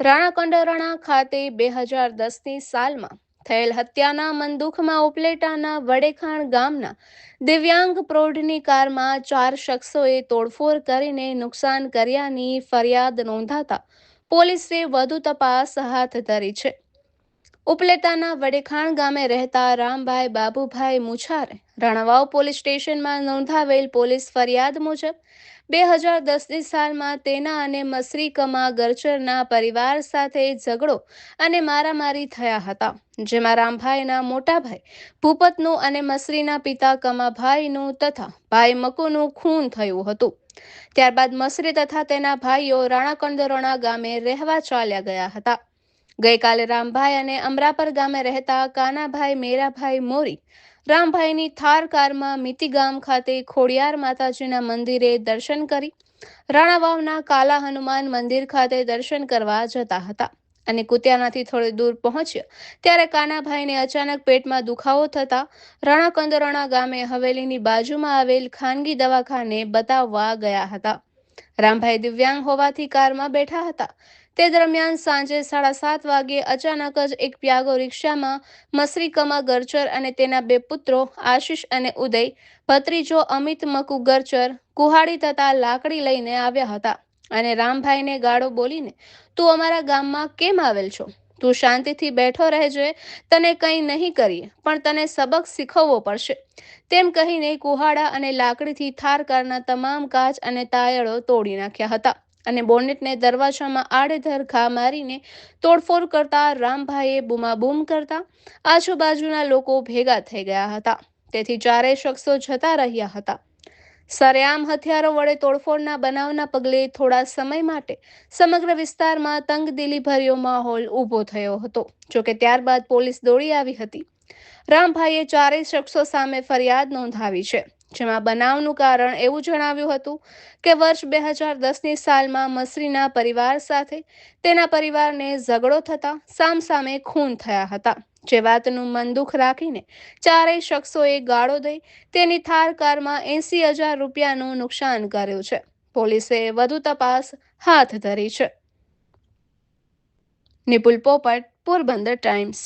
રાણાકંડરણા ખાતે 2010ની સાલમાં થયેલ હત્યાના મનદુખમાં ઉપલેટાના વડેખાણ ગામના દિવ્યાંગ પ્રૌઢની કારમાં 4 શખ્સોએ તોડફોડ કરીને નુકસાન કર્યાની ફરિયાદ નોંધાતા પોલીસે વધુ તપાસ હાથ ધરી છે। ઉપલેટાના વડેખાણ ગામે રહેતા રામભાઈ બાબુભાઈ મુછારે રાણાવાવ પોલીસ સ્ટેશનમાં નોંધાવેલ પોલીસ ફરિયાદ મુજબ 2010ની સાલમાં તેના અને મસરી કમા ગરચરના પરિવાર સાથે ઝઘડો અને મારામારી થયા હતા, જેમાં રામભાઈના મોટા ભાઈ ભૂપતનું અને મસરીના પિતા કમાભાઈનું તથા ભાઈ મકુનું ખૂન થયું હતું। ત્યારબાદ મસરી તથા તેના ભાઈઓ રાણાકંડરોણા ગામે રહેવા ચાલ્યા ગયા હતા। ગઈકાલે રામભાઈ અને અમરાપર ગામે રહેતા કાનાભાઈ મેરાભાઈ મોરી રામભાઈની થાર કારમાં મિતી ગામ ખાતે ખોડિયાર માતાજીના મંદિરે દર્શન કરી રાણાવાવના કાલા હનુમાન મંદિર ખાતે દર્શન કરવા જતા હતા અને કુતિયાનાથી થોડી દૂર પહોંચ્યા ત્યારે કાનાભાઈને અચાનક પેટમાં દુખાવો થતા રાણાકંદરોણા ગામે હવેલીની બાજુમાં આવેલ ખાનગી દવાખાને બતાવવા ગયા હતા। રામભાઈ દિવ્યાંગ હોવાથી કારમાં બેઠા હતા। તે દરમિયાન સાંજે 7:30 વાગ્યે અચાનક જ એક પ્યાગો રિક્ષામાં મસરી કમા ગરચર અને તેના 2 પુત્રો આશિષ અને ઉદય, ભત્રીજો અમિત મકુ ગરચર કુહાડી તથા લાકડી લઈને આવ્યા હતા અને રામભાઈને ગાળો બોલીને તું અમારા ગામમાં કેમ આવેલ છો? તું શાંતિથી બેઠો રહેજે, તને કંઈ નહીં કરીએ, પણ તને સબક શીખવવો પડશે, તેમ કહીને કુહાડા અને લાકડીથી થાર કારના તમામ કાચ અને ટાયરો તોડી નાખ્યા હતા અને બોનેટને દરવાજામાં આડેધડ ઘા મારીને તોડફોડ કરતા રામભાઈએ બૂમાબૂમ કરતા આજુબાજુના લોકો ભેગા થઈ ગયા હતા, તેથી 4 શખ્સો જતા રહ્યા હતા। સરેઆમ હથિયારો વડે તોડફોડના બનાવના પગલે થોડા સમય માટે સમગ્ર વિસ્તારમાં તંગદિલીભર્યો માહોલ ઊભો થયો હતો। જોકે ત્યારબાદ પોલીસ દોડી આવી હતી। રામભાઈએ 4 શખ્સો સામે ફરિયાદ નોંધાવી છે, જેમાં બનાવનું કારણ એવું જણાવ્યું હતું કે વર્ષ 2010ની સાલમાં મસરીના પરિવાર સાથે તેના પરિવારને ઝઘડો થતા સામસામે ખૂન થયા હતા, જે વાતનું મનદુખ રાખીને 4 શખ્સોએ ગાળો દઈ તેની થાર કારમાં 80,000 રૂપિયાનું નુકસાન કર્યું છે। પોલીસે વધુ તપાસ હાથ ધરી છે। નિપુલ પોપટ, પોરબંદર ટાઈમ્સ।